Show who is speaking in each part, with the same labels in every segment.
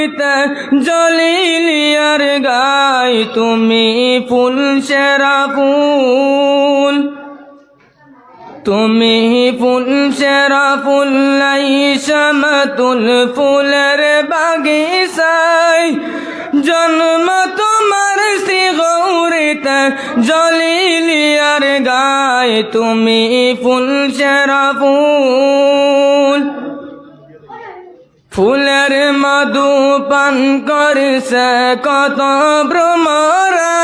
Speaker 1: গৌরিতে জলিলিয়ার গায় তুমি ফুল সেরা ফুল তুমি ফুল সেরা ফুল লাই শামাতুল ফুলের বাগিচায় জন্ম তোমার শ্রী গৌরিতে জলিলিয়ার গায় তুমি ফুল সেরা ফুল ফুলের মধু পান করছে কত ভ্রমরা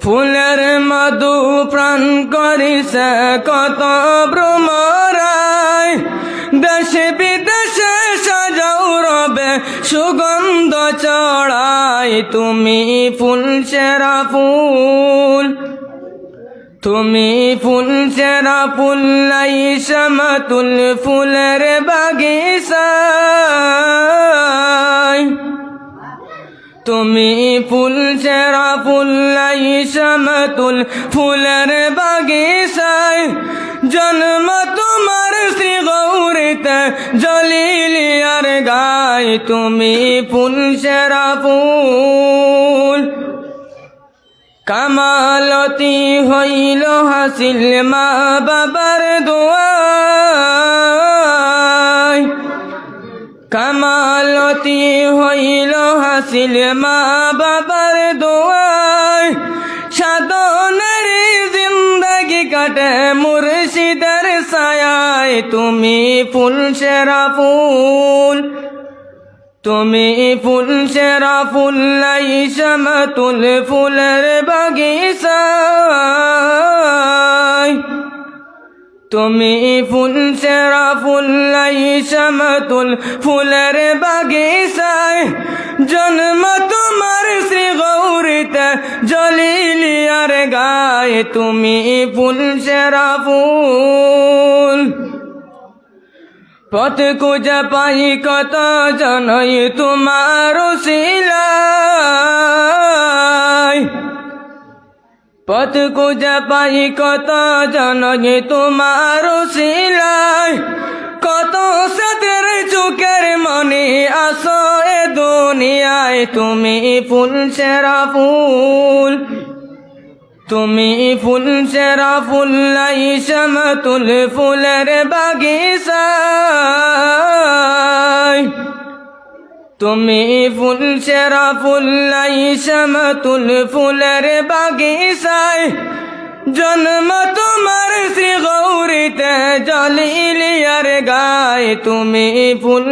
Speaker 1: ফুলের মধু প্রাণ করিছে কত ভ্রমরায় দেশে বিদেশে সাজাও রবে সুগন্ধ চড়ায় তুমি ফুল সেরা ফুল তুমি ফুল সেরা ফুল লাই শামাতুল ফুলের বাগিচায় তুমি ফুল সেরা ফুল লাই শামাতুল ফুলের বাগিচায় জন্ম তোমার শ্রী গৌরিতে জলিলিয়ার গায় তুমি ফুল সেরা ফুল কামালতি হইল হাসিল মা বাবার দোয়ায় কামালতি হইল হাসিল মা বাবার দোয়ায় সাধনের জিন্দগি কাটে মুর্শিদের ছায়ায় তুমি ফুল সেরা ফুল তুমি ফুল সেরা ফুল লাই শামাতুল ফুলের বাগিচায় তুমি ফুল সেরা ফুল লাই শামাতুল ফুলের বাগিচায় জন্ম তোমার শ্রী গৌরিতে জলিলিয়ার গায় তুমি ফুল সেরা ফুল পথ খুঁজে পাই কত জনই তোমার শিলায় পথ খুঁজে পাই কত জনই তোমার শিলায় কত সাথের চোখের মনে আসো এ দুনিয়ায় তুমি ফুল সেরা ফুল তুমি ফুল সেরা ফুল লাই শামাতুল ফুলের বাগিচায় তুমি ফুল সেরা ফুল লাই শামাতুল ফুলের বাগিচায় জন্ম তোমার শ্রী গৌরিতে জলিলিয়ার গায় তুমি ফুল